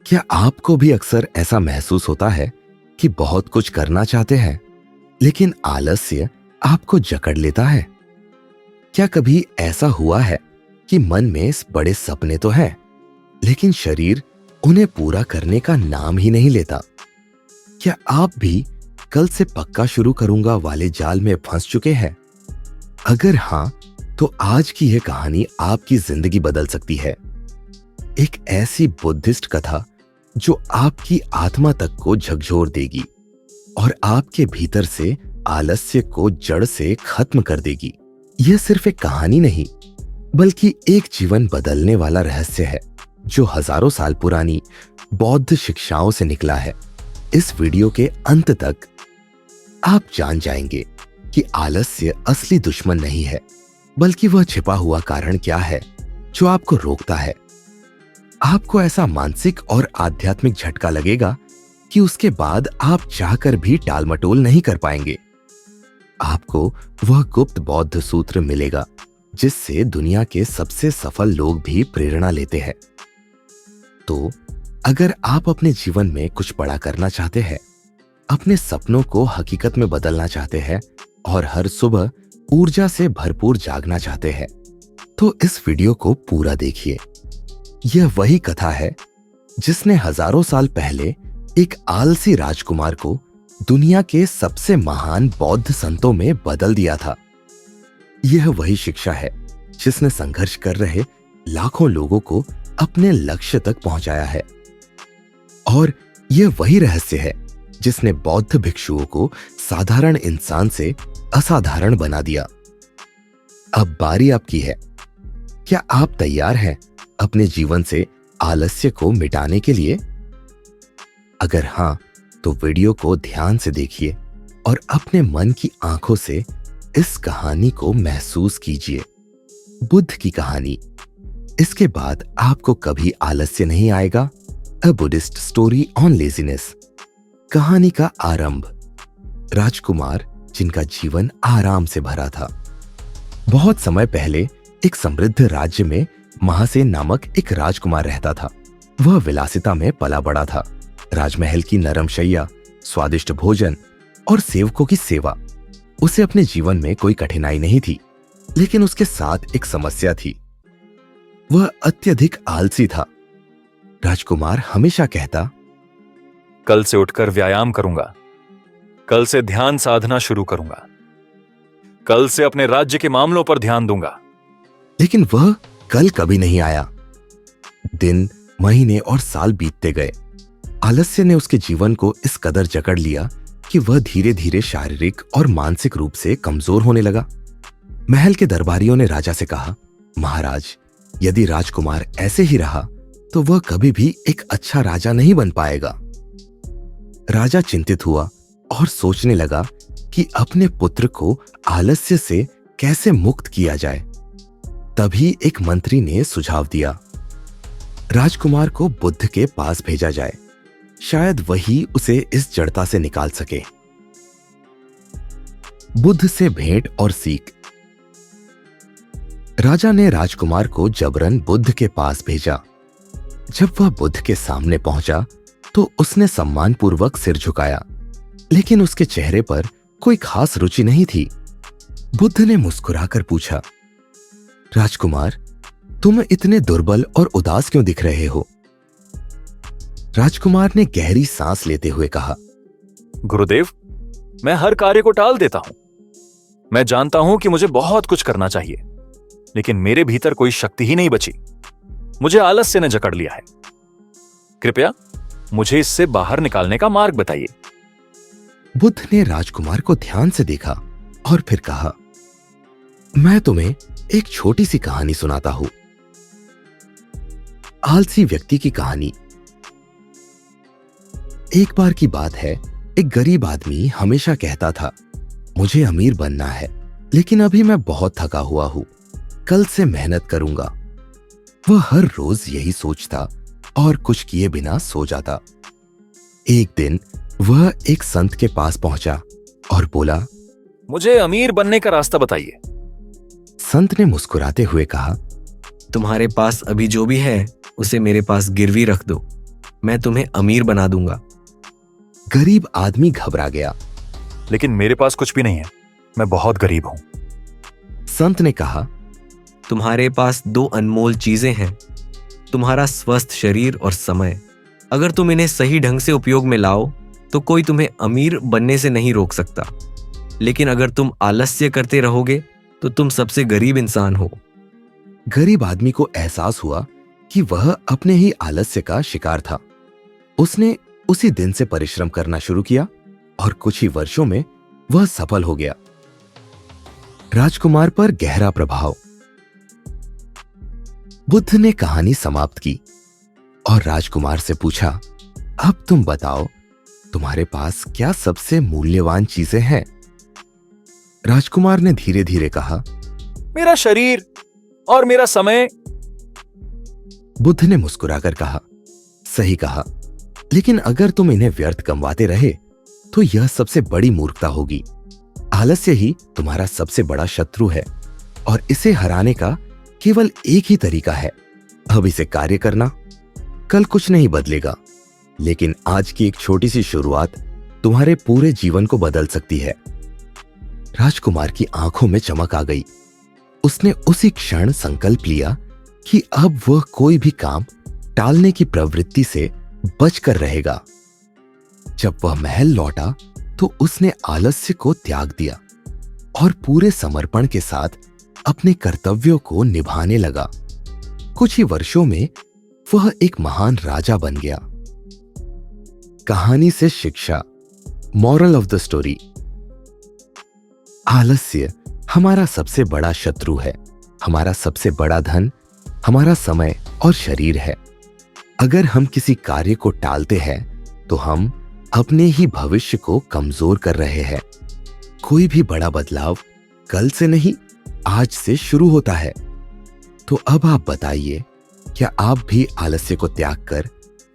क्या आपको भी अक्सर ऐसा महसूस होता है कि बहुत कुछ करना चाहते हैं लेकिन आलस्य आपको जकड़ लेता है? क्या कभी ऐसा हुआ है कि मन में बड़े सपने तो हैं लेकिन शरीर उन्हें पूरा करने का नाम ही नहीं लेता? क्या आप भी कल से पक्का शुरू करूंगा वाले जाल में फंस चुके हैं? अगर हां, तो आज की यह कहानी आपकी जिंदगी बदल सकती है। एक ऐसी बुद्धिस्ट कथा जो आपकी आत्मा तक को झकझोर देगी और आपके भीतर से आलस्य को जड़ से खत्म कर देगी। यह सिर्फ एक कहानी नहीं, बल्कि एक जीवन बदलने वाला रहस्य है जो हजारों साल पुरानी बौद्ध शिक्षाओं से निकला है। इस वीडियो के अंत तक आप जान जाएंगे कि आलस्य असली दुश्मन नहीं है, बल्कि वह छिपा हुआ कारण क्या है जो आपको रोकता है। आपको ऐसा मानसिक और आध्यात्मिक झटका लगेगा कि उसके बाद आप चाहकर भी टालमटोल नहीं कर पाएंगे। आपको वह गुप्त बौद्ध सूत्र मिलेगा जिससे दुनिया के सबसे सफल लोग भी प्रेरणा लेते हैं। तो अगर आप अपने जीवन में कुछ बड़ा करना चाहते हैं, अपने सपनों को हकीकत में बदलना चाहते हैं और हर सुबह ऊर्जा से भरपूर जागना चाहते हैं, तो इस वीडियो को पूरा देखिए। यह वही कथा है जिसने हजारों साल पहले एक आलसी राजकुमार को दुनिया के सबसे महान बौद्ध संतों में बदल दिया था। यह वही शिक्षा है जिसने संघर्ष कर रहे लाखों लोगों को अपने लक्ष्य तक पहुंचाया है। और यह वही रहस्य है जिसने बौद्ध भिक्षुओं को साधारण इंसान से असाधारण बना दिया। अब बारी आपकी है। क्या आप तैयार हैं अपने जीवन से आलस्य को मिटाने के लिए? अगर हां, तो वीडियो को ध्यान से देखिए और अपने मन की आंखों से इस कहानी को महसूस कीजिए। बुद्ध की कहानी। इसके बाद आपको कभी आलस्य नहीं आएगा। A Buddhist story on laziness. कहानी का आरंभ। राजकुमार जिनका जीवन आराम से भरा था। बहुत समय पहले एक समृद्ध राज्य में महासेन नामक एक राजकुमार रहता था। वह विलासिता में पला बड़ा था। राजमहल की नरम शैया, स्वादिष्ट भोजन और सेवकों की सेवा। उसे अपने जीवन में कोई कठिनाई नहीं थी, लेकिन उसके साथ एक समस्या थी। वह अत्यधिक आलसी था। राजकुमार हमेशा कहता, कल से उठकर व्यायाम करूंगा, कल से ध्यान साधना शुरू करूंगा, कल से अपने राज्य के मामलों पर ध्यान दूंगा। लेकिन वह कल कभी नहीं आया। दिन, महीने और साल बीतते गए। आलस्य ने उसके जीवन को इस कदर जकड़ लिया कि वह धीरे धीरे शारीरिक और मानसिक रूप से कमजोर होने लगा। महल के दरबारियों ने राजा से कहा, महाराज, यदि राजकुमार ऐसे ही रहा तो वह कभी भी एक अच्छा राजा नहीं बन पाएगा। राजा चिंतित हुआ और सोचने लगा कि अपने पुत्र को आलस्य से कैसे मुक्त किया जाए। तभी एक मंत्री ने सुझाव दिया, राजकुमार को बुद्ध के पास भेजा जाए, शायद वही उसे इस जड़ता से निकाल सके। बुद्ध से भेंट और सीख। राजा ने राजकुमार को जबरन बुद्ध के पास भेजा। जब वह बुद्ध के सामने पहुंचा तो उसने सम्मानपूर्वक सिर झुकाया, लेकिन उसके चेहरे पर कोई खास रुचि नहीं थी। बुद्ध ने मुस्कुराकर पूछा, राजकुमार, तुम इतने दुर्बल और उदास क्यों दिख रहे हो? राजकुमार ने गहरी सांस लेते हुए कहा, गुरुदेव, मैं हर कार्य को टाल देता हूं। मैं जानता हूं कि मुझे बहुत कुछ करना चाहिए, लेकिन मेरे भीतर कोई शक्ति ही नहीं बची। मुझे आलस्य ने जकड़ लिया है। कृपया मुझे इससे बाहर निकालने का मार्ग बताइए। बुद्ध ने राजकुमार को ध्यान से देखा और फिर कहा, मैं तुम्हें एक छोटी सी कहानी सुनाता हूं। आलसी व्यक्ति की कहानी। एक बार की बात है, एक गरीब आदमी हमेशा कहता था, मुझे अमीर बनना है, लेकिन अभी मैं बहुत थका हुआ हूं, कल से मेहनत करूंगा। वह हर रोज यही सोचता और कुछ किए बिना सो जाता। एक दिन वह एक संत के पास पहुंचा और बोला, मुझे अमीर बनने का रास्ता बताइए। संत ने मुस्कुराते हुए कहा, तुम्हारे पास अभी जो भी है उसे मेरे पास गिरवी रख दो। मैं तुम्हें अमीर बना दूंगा। गरीब आदमी घबरा गया। लेकिन मेरे पास कुछ भी नहीं है, मैं बहुत गरीब हूं। संत ने कहा, तुम्हारे पास 2 अनमोल चीजें हैं, तुम्हारा स्वस्थ शरीर और समय। अगर तुम इन्हें सही ढंग से उपयोग में लाओ तो कोई तुम्हें अमीर बनने से नहीं रोक सकता। लेकिन अगर तुम आलस्य करते रहोगे तो तुम सबसे गरीब इंसान हो। गरीब आदमी को एहसास हुआ कि वह अपने ही आलस्य का शिकार था। उसने उसी दिन से परिश्रम करना शुरू किया और कुछ ही वर्षों में वह सफल हो गया। राजकुमार पर गहरा प्रभाव। बुद्ध ने कहानी समाप्त की और राजकुमार से पूछा, अब तुम बताओ, तुम्हारे पास क्या सबसे मूल्यवान चीजें हैं? राजकुमार ने धीरे धीरे कहा, मेरा शरीर और मेरा समय। बुद्ध ने मुस्कुराकर कहा, सही कहा, लेकिन अगर तुम इन्हें व्यर्थ गंवाते रहे तो यह सबसे बड़ी मूर्खता होगी। आलस्य ही तुम्हारा सबसे बड़ा शत्रु है और इसे हराने का केवल एक ही तरीका है। अब इसे कार्य करना। कल कुछ नहीं बदलेगा, लेकिन आज की एक छोटी सी शुरुआत तुम्हारे पूरे जीवन को बदल सकती है। राजकुमार की आंखों में चमक आ गई। उसने उसी क्षण संकल्प लिया कि अब वह कोई भी काम टालने की प्रवृत्ति से बचकर रहेगा। जब वह महल लौटा तो उसने आलस्य को त्याग दिया और पूरे समर्पण के साथ अपने कर्तव्यों को निभाने लगा। कुछ ही वर्षों में वह एक महान राजा बन गया। कहानी से शिक्षा, मॉरल ऑफ द स्टोरी। आलस्य हमारा सबसे बड़ा शत्रु है। हमारा सबसे बड़ा धन हमारा समय और शरीर है। अगर हम किसी कार्य को टालते हैं तो हम अपने ही भविष्य को कमजोर कर रहे हैं। कोई भी बड़ा बदलाव कल से नहीं, आज से शुरू होता है। तो अब आप बताइए, क्या आप भी आलस्य को त्याग कर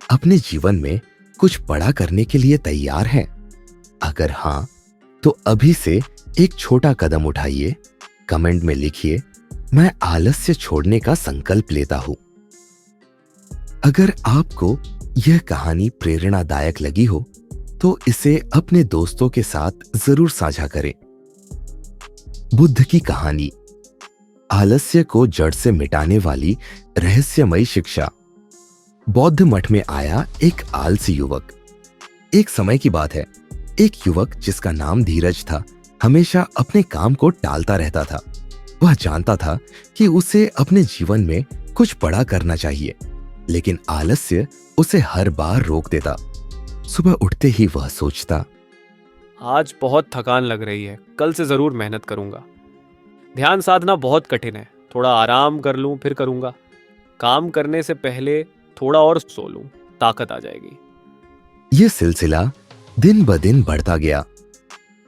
अपने जीवन में कुछ बड़ा करने के लिए तैयार हैं? अगर हां, तो अभी से एक छोटा कदम उठाइए। कमेंट में लिखिए, मैं आलस्य छोड़ने का संकल्प लेता हूं। अगर आपको यह कहानी प्रेरणादायक लगी हो तो इसे अपने दोस्तों के साथ जरूर साझा करें। बुद्ध की कहानी, आलस्य को जड़ से मिटाने वाली रहस्यमयी शिक्षा। बौद्ध मठ में आया एक आलसी युवक। एक समय की बात है, एक युवक जिसका नाम धीरज था हमेशा अपने काम को टालता रहता था। वह जानता था कि उसे अपने जीवन में कुछ बड़ा करना चाहिए, लेकिन आलस्य उसे हर बार रोक देता। सुबह उठते ही वह सोचता, आज बहुत थकान लग रही है, कल से जरूर मेहनत करूंगा। ध्यान साधना बहुत कठिन है, थोड़ा आराम कर लूं फिर करूंगा। काम करने से पहले थोड़ा और सो लूं, ताकत आ जाएगी। यह सिलसिला दिन ब दिन बढ़ता गया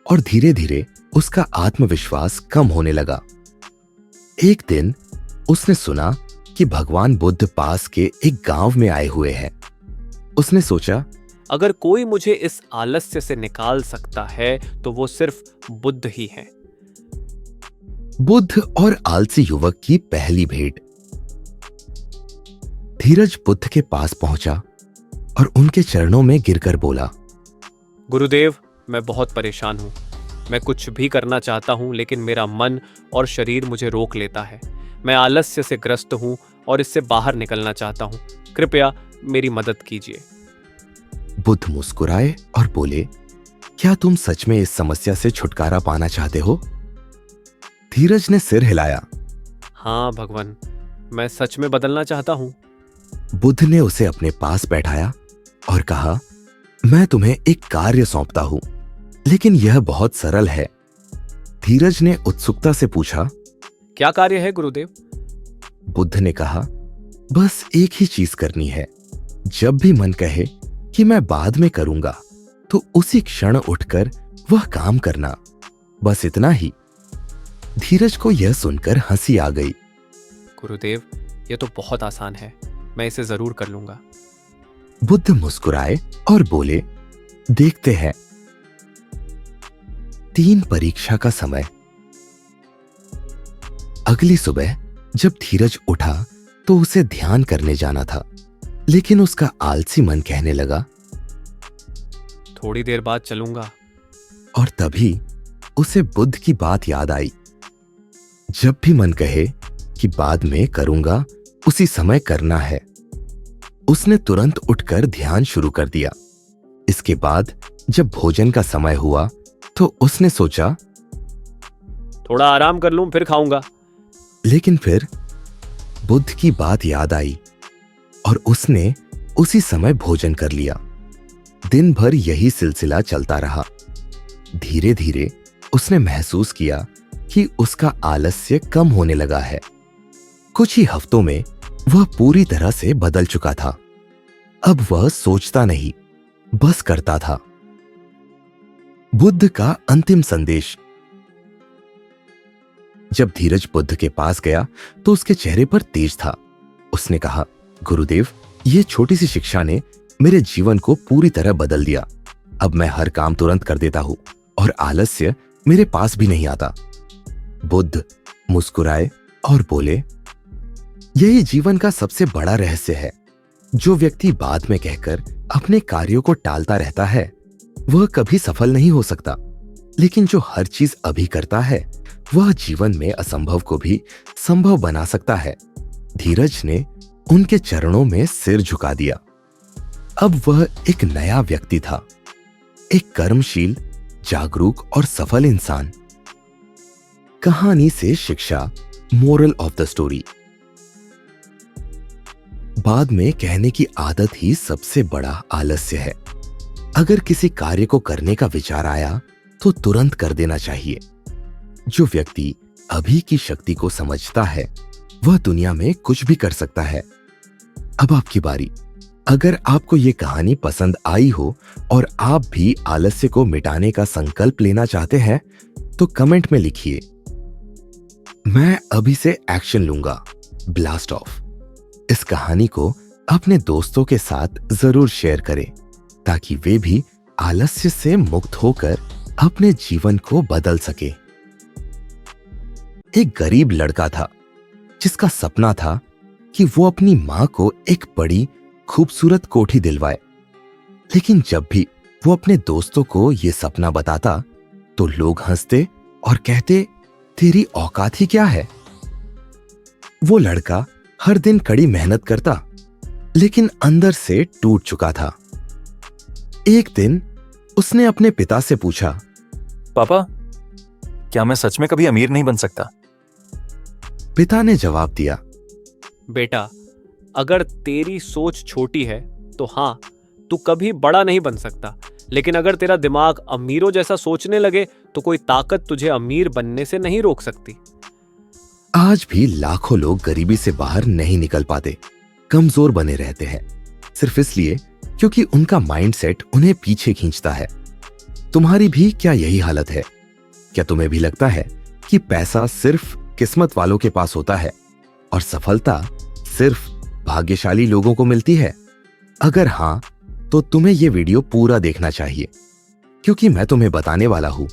और धीरे धीरे उसका आत्मविश्वास कम होने लगा। एक दिन उसने सुना कि भगवान बुद्ध पास के एक गांव में आए हुए हैं। उसने सोचा, अगर कोई मुझे इस आलस्य से निकाल सकता है तो वो सिर्फ बुद्ध ही है। बुद्ध और आलसी युवक की पहली भेंट। धीरज बुद्ध के पास पहुंचा और उनके चरणों में गिरकर बोला, गुरुदेव, मैं बहुत परेशान हूं। मैं कुछ भी करना चाहता हूं, लेकिन मेरा मन और शरीर मुझे रोक लेता है। मैं आलस्य से ग्रस्त हूं और इससे बाहर निकलना चाहता हूं। कृपया मेरी मदद कीजिए। बुद्ध मुस्कुराए और बोले, क्या तुम सच में इस समस्या से छुटकारा पाना चाहते हो? धीरज ने सिर हिलाया। हाँ भगवान, मैं सच में बदलना चाहता हूं। बुद्ध ने उसे अपने पास बैठाया और कहा, मैं तुम्हें एक कार्य सौंपता हूं, लेकिन यह बहुत सरल है। धीरज ने उत्सुकता से पूछा, क्या कार्य है गुरुदेव? बुद्ध ने कहा, बस एक ही चीज करनी है। जब भी मन कहे कि मैं बाद में करूंगा, तो उसी क्षण उठकर वह काम करना, बस इतना ही। धीरज को यह सुनकर हंसी आ गई। गुरुदेव, यह तो बहुत आसान है, मैं इसे जरूर कर लूंगा। बुद्ध मुस्कुराए और बोले, देखते हैं। 3 परीक्षा का समय। अगली सुबह जब धीरज उठा तो उसे ध्यान करने जाना था। लेकिन उसका आलसी मन कहने लगा, थोड़ी देर बाद चलूंगा। और तभी उसे बुद्ध की बात याद आई। जब भी मन कहे कि बाद में करूंगा, उसी समय करना है। उसने तुरंत उठकर ध्यान शुरू कर दिया। इसके बाद जब भोजन का समय हुआ तो उसने सोचा, थोड़ा आराम कर लूं फिर खाऊंगा। लेकिन फिर बुद्ध की बात याद आई और उसने उसी समय भोजन कर लिया। दिन भर यही सिलसिला चलता रहा। धीरे धीरे उसने महसूस किया कि उसका आलस्य कम होने लगा है। कुछ ही हफ्तों में वह पूरी तरह से बदल चुका था। अब वह सोचता नहीं, बस करता था। बुद्ध का अंतिम संदेश। जब धीरज बुद्ध के पास गया तो उसके चेहरे पर तेज था। उसने कहा, गुरुदेव, यह छोटी सी शिक्षा ने मेरे जीवन को पूरी तरह बदल दिया। अब मैं हर काम तुरंत कर देता हूं और आलस्य मेरे पास भी नहीं आता। बुद्ध मुस्कुराए और बोले, यही जीवन का सबसे बड़ा रहस्य है। जो व्यक्ति बाद में कहकर अपने कार्यों को टालता रहता है वह कभी सफल नहीं हो सकता, लेकिन जो हर चीज अभी करता है वह जीवन में असंभव को भी संभव बना सकता है। धीरज ने उनके चरणों में सिर झुका दिया। अब वह एक नया व्यक्ति था, एक कर्मशील, जागरूक और सफल इंसान। कहानी से शिक्षा, मोरल ऑफ द स्टोरी। बाद में कहने की आदत ही सबसे बड़ा आलस्य है। अगर किसी कार्य को करने का विचार आया तो तुरंत कर देना चाहिए। जो व्यक्ति अभी की शक्ति को समझता है वह दुनिया में कुछ भी कर सकता है। अब आपकी बारी। अगर आपको ये कहानी पसंद आई हो और आप भी आलस्य को मिटाने का संकल्प लेना चाहते हैं तो कमेंट में लिखिए, मैं अभी से एक्शन लूंगा। Blast of. इस कहानी को अपने दोस्तों के साथ जरूर शेयर करें ताकि वे भी आलस्य से मुक्त होकर अपने जीवन को बदल सके। एक गरीब लड़का था जिसका सपना था कि वो अपनी मां को एक बड़ी खूबसूरत कोठी दिलवाए। लेकिन जब भी वो अपने दोस्तों को ये सपना बताता तो लोग हंसते और कहते, तेरी औकात ही क्या है। वो लड़का हर दिन कड़ी मेहनत करता लेकिन अंदर से टूट चुका था। एक दिन उसने अपने पिता से पूछा, पापा, क्या मैं सच में कभी अमीर नहीं बन सकता? पिता ने जवाब दिया, बेटा, अगर तेरी सोच छोटी है तो हाँ, तू कभी बड़ा नहीं बन सकता। लेकिन अगर तेरा दिमाग अमीरों जैसा सोचने लगे तो कोई ताकत तुझे अमीर बनने से नहीं रोक सकती। आज भी लाखों लोग गरीबी से बाहर नहीं निकल पाते, कमजोर बने रहते हैं, सिर्फ इसलिए क्योंकि उनका माइंडसेट उन्हें पीछे खींचता है। तुम्हारी भी क्या यही हालत है? क्या तुम्हें भी लगता है कि पैसा सिर्फ किस्मत वालों के पास होता है और सफलता सिर्फ भाग्यशाली लोगों को मिलती है? अगर हां, तो तुम्हें यह वीडियो पूरा देखना चाहिए, क्योंकि मैं तुम्हें बताने वाला हूं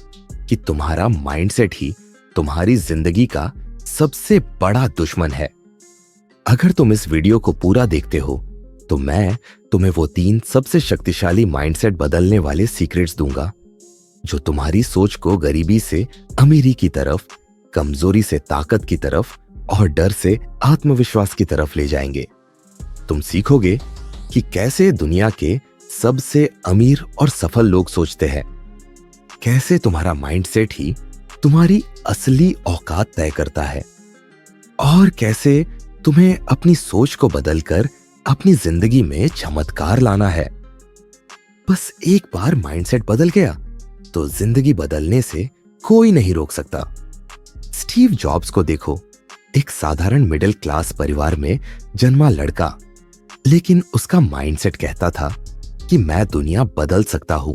कि तुम्हारा माइंडसेट ही तुम्हारी जिंदगी का सबसे बड़ा दुश्मन है। अगर तुम इस वीडियो को पूरा देखते हो तो मैं तुम्हें वो 3 सबसे शक्तिशाली माइंडसेट बदलने वाले सीक्रेट्स दूंगा जो तुम्हारी सोच को गरीबी से अमीरी की तरफ, कमजोरी से ताकत की तरफ और डर से आत्मविश्वास की तरफ ले जाएंगे। तुम सीखोगे कि कैसे दुनिया के सबसे अमीर और सफल लोग सोचते हैं, कैसे तुम्हारा माइंडसेट ही तुम्हारी असली औकात तय करता है और कैसे तुम्हें अपनी सोच को बदलकर अपनी जिंदगी में चमत्कार लाना है। बस एक बार माइंडसेट बदल गया तो जिंदगी बदलने से कोई नहीं रोक सकता। स्टीव जॉब्स को देखो, एक साधारण मिडिल क्लास परिवार में जन्मा लड़का, लेकिन उसका माइंडसेट कहता था कि मैं दुनिया बदल सकता हूं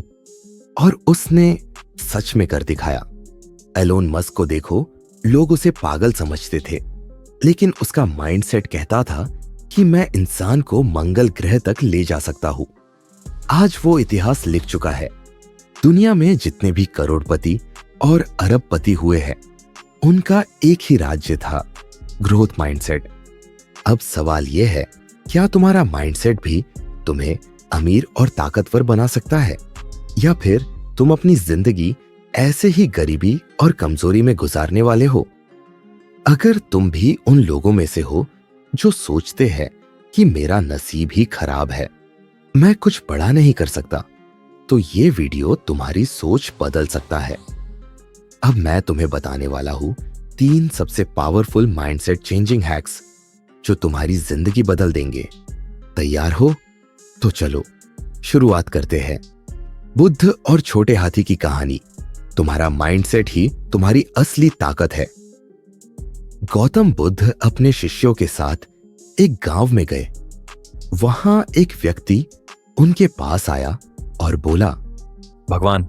और उसने सच में कर दिखाया। एलोन मस्क को देखो, लोग उसे पागल समझते थे, लेकिन उसका माइंडसेट कहता था कि मैं इंसान को मंगल ग्रह तक ले जा सकता हूं। आज वो इतिहास लिख चुका है। दुनिया में जितने भी करोड़पति और अरबपति हुए हैं, उनका एक ही राज्य था, ग्रोथ माइंडसेट। अब सवाल यह है क्या तुम्हारा माइंडसेट भी तुम्हें अमीर और ताकतवर बना सकता है, या फिर तुम अपनी जिंदगी ऐसे ही गरीबी और कमजोरी में गुजारने वाले हो? अगर तुम भी उन लोगों में से हो जो सोचते हैं कि मेरा नसीब ही खराब है, मैं कुछ बड़ा नहीं कर सकता, तो ये वीडियो तुम्हारी सोच बदल सकता है। अब मैं तुम्हें बताने वाला हूं 3 सबसे पावरफुल माइंडसेट चेंजिंग हैक्स जो तुम्हारी जिंदगी बदल देंगे। तैयार हो? तो चलो शुरुआत करते हैं। बुद्ध और छोटे हाथी की कहानी। तुम्हारा माइंडसेट ही तुम्हारी असली ताकत है। गौतम बुद्ध अपने शिष्यों के साथ एक गांव में गए। वहां एक व्यक्ति उनके पास आया और बोला, भगवान,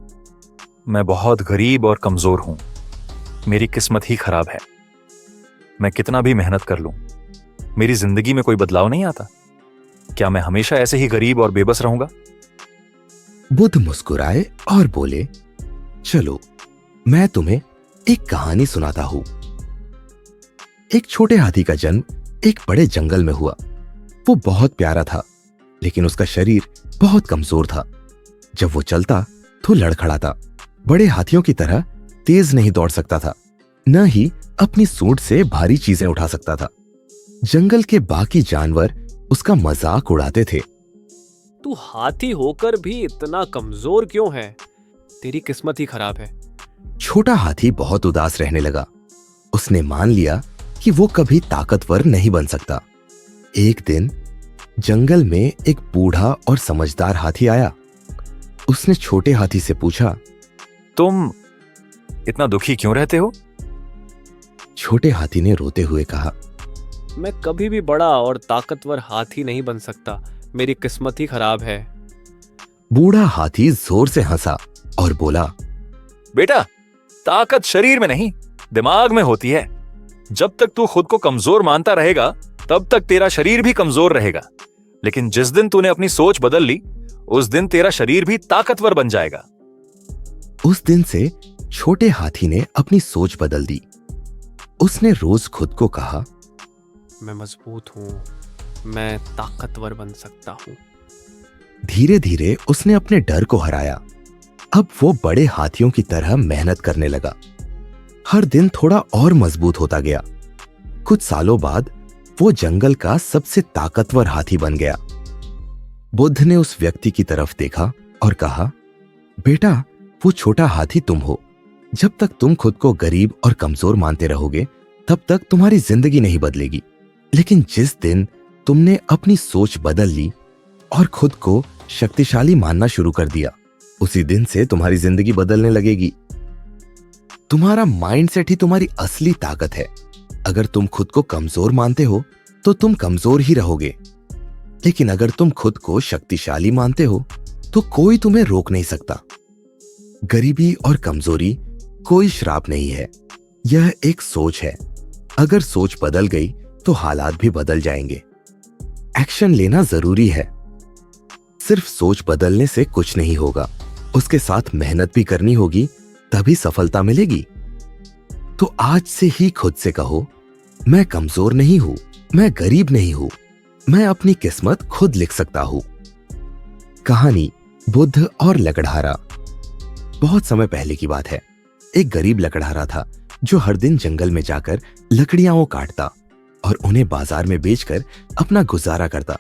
मैं बहुत गरीब और कमजोर हूं। मेरी किस्मत ही खराब है। मैं कितना भी मेहनत कर लूं, मेरी जिंदगी में कोई बदलाव नहीं आता। क्या मैं हमेशा ऐसे ही गरीब और बेबस रहूंगा? बुद्ध मुस्कुराए और बोले, चलो मैं तुम्हें एक कहानी सुनाता हूं। एक छोटे हाथी का जन्म एक बड़े जंगल में हुआ। वो बहुत प्यारा था, लेकिन उसका शरीर बहुत कमजोर था। जब वो चलता तो लड़खड़ाता। बड़े हाथियों की तरह तेज नहीं दौड़ सकता था, न ही अपनी सूंड से भारी चीजें उठा सकता था। जंगल के बाकी जानवर उसका मजाक उड़ाते थे। तू हाथी होकर भी इतना कमजोर क्यों है? तेरी किस्मत ही खराब है। छोटा हाथी बहुत उदास रहने लगा। उसने मान लिया कि वो कभी ताकतवर नहीं बन सकता। एक दिन जंगल में एक बूढ़ा और समझदार हाथी आया। उसने छोटे हाथी से पूछा, तुम इतना दुखी क्यों रहते हो? छोटे हाथी ने रोते हुए कहा, मैं कभी भी बड़ा और ताकतवर हाथी नहीं बन सकता। मेरी किस्मत ही खराब है। बूढ़ा हाथी जोर से हंसा और बोला, बेटा, ताकत शरीर में नहीं, दिमाग में होती है। जब तक तू खुद को कमजोर मानता रहेगा, तब तक तेरा शरीर भी कमजोर रहेगा। लेकिन जिस दिन तूने अपनी सोच बदल ली, उस दिन तेरा शरीर भी ताकतवर बन जाएगा। उस दिन से छोटे हाथी ने अपनी सोच बदल दी। उसने रोज खुद को कहा, मैं मजबूत हूं, मैं ताकतवर बन सकता हूं। धीरे धीरे उसने अपने डर को हराया। अब वो बड़े हाथियों की तरह मेहनत करने लगा। हर दिन थोड़ा और मजबूत होता गया। कुछ सालों बाद वो जंगल का सबसे ताकतवर हाथी बन गया। बुद्ध ने उस व्यक्ति की तरफ देखा और कहा, बेटा, वो छोटा हाथी तुम हो। जब तक तुम खुद को गरीब और कमजोर मानते रहोगे, तब तक तुम्हारी जिंदगी नहीं बदलेगी। लेकिन जिस दिन तुमने अपनी सोच बदल ली और खुद को शक्तिशाली मानना शुरू कर दिया, उसी दिन से तुम्हारी जिंदगी बदलने लगेगी। तुम्हारा माइंडसेट ही तुम्हारी असली ताकत है। अगर तुम खुद को कमजोर मानते हो तो तुम कमजोर ही रहोगे, लेकिन अगर तुम खुद को शक्तिशाली मानते हो तो कोई तुम्हें रोक नहीं सकता। गरीबी और कमजोरी कोई श्राप नहीं है, यह एक सोच है। अगर सोच बदल गई तो हालात भी बदल जाएंगे। एक्शन लेना जरूरी है। सिर्फ सोच बदलने से कुछ नहीं होगा, उसके साथ मेहनत भी करनी होगी, तभी सफलता मिलेगी। तो आज से ही खुद से कहो, मैं कमजोर नहीं हूं, मैं गरीब नहीं हूं, मैं अपनी किस्मत खुद लिख सकता हूं। कहानी बुद्ध और लकड़हारा। बहुत समय पहले की बात है। एक गरीब लकड़हारा था जो हर दिन जंगल में जाकर लकड़ियां काटता और उन्हें बाजार में बेचकर अपना गुजारा करता।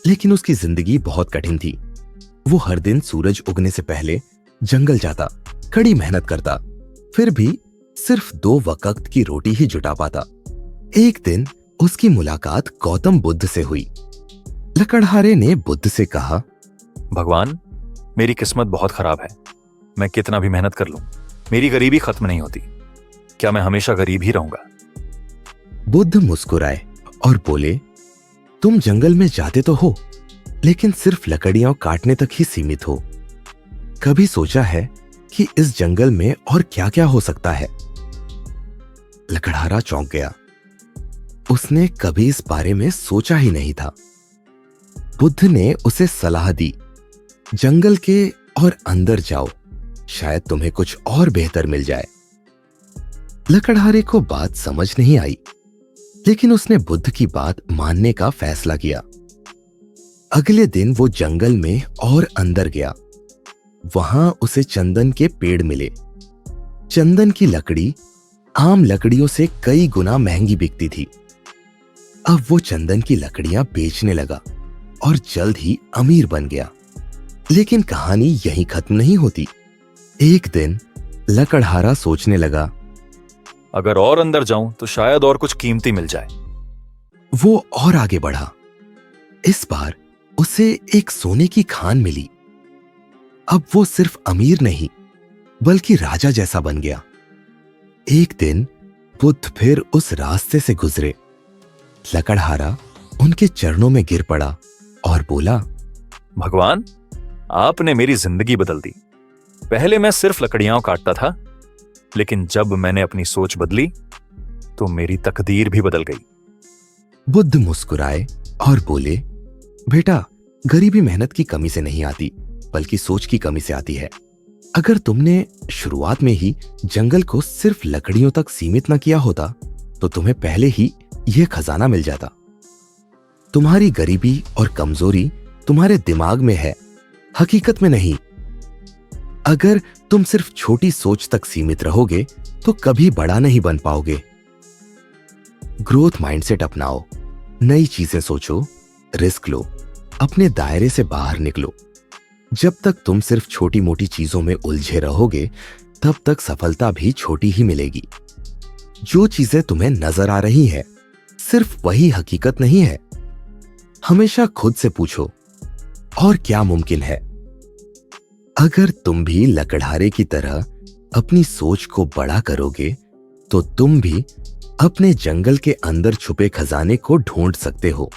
लेकिन उसकी जिंदगी बहुत कठिन थी। वो हर दिन सूरज उगने से पहले जंगल जाता, कड़ी मेहनत करता, फिर भी सिर्फ 2 वक्त की रोटी ही जुटा पाता। एक दिन उसकी मुलाकात गौतम बुद्ध से हुई। लकड़हारे ने बुद्ध से कहा, भगवान, मेरी किस्मत बहुत खराब है। मैं कितना भी मेहनत कर लूं, मेरी गरीबी खत्म नहीं होती। क्या मैं हमेशा गरीब ही रहूंगा? बुद्ध मुस्कुराए और बोले, तुम जंगल में जाते तो हो, लेकिन सिर्फ लकड़ियां काटने तक ही सीमित हो। कभी सोचा है कि इस जंगल में और क्या क्या हो सकता है? लकड़हारा चौंक गया। उसने कभी इस बारे में सोचा ही नहीं था। बुद्ध ने उसे सलाह दी, जंगल के और अंदर जाओ, शायद तुम्हें कुछ और बेहतर मिल जाए। लकड़हारे को बात समझ नहीं आई, लेकिन उसने बुद्ध की बात मानने का फैसला किया। अगले दिन वो जंगल में और अंदर गया। वहां उसे चंदन के पेड़ मिले। चंदन की लकड़ी आम लकड़ियों से कई गुना महंगी बिकती थी। अब वो चंदन की लकड़ियां बेचने लगा और जल्द ही अमीर बन गया। लेकिन कहानी यहीं खत्म नहीं होती। एक दिन लकड़हारा सोचने लगा, अगर और अंदर जाऊं तो शायद और कुछ कीमती मिल जाए। वो और आगे बढ़ा। इस बार उसे एक सोने की खान मिली। अब वो सिर्फ अमीर नहीं बल्कि राजा जैसा बन गया। एक दिन बुद्ध फिर उस रास्ते से गुजरे। लकड़हारा उनके चरणों में गिर पड़ा और बोला, भगवान, आपने मेरी जिंदगी बदल दी। पहले मैं सिर्फ लकड़ियां काटता था, लेकिन जब मैंने अपनी सोच बदली तो मेरी तकदीर भी बदल गई। बुद्ध मुस्कुराए और बोले, बेटा, गरीबी मेहनत की कमी से नहीं आती बल्कि सोच की कमी से आती है। अगर तुमने शुरुआत में ही जंगल को सिर्फ लकड़ियों तक सीमित न किया होता तो तुम्हें पहले ही यह खजाना मिल जाता। तुम्हारी गरीबी और कमजोरी तुम्हारे दिमाग में है, हकीकत में नहीं। अगर तुम सिर्फ छोटी सोच तक सीमित रहोगे तो कभी बड़ा नहीं बन पाओगे। ग्रोथ माइंडसेट अपनाओ, नई चीजें सोचो, रिस्क लो, अपने दायरे से बाहर निकलो। जब तक तुम सिर्फ छोटी मोटी चीजों में उलझे रहोगे तब तक सफलता भी छोटी ही मिलेगी। जो चीजें तुम्हें नजर आ रही हैं, सिर्फ वही हकीकत नहीं है। हमेशा खुद से पूछो, और क्या मुमकिन है? अगर तुम भी लकड़हारे की तरह अपनी सोच को बड़ा करोगे तो तुम भी अपने जंगल के अंदर छुपे खजाने को ढूंढ सकते हो।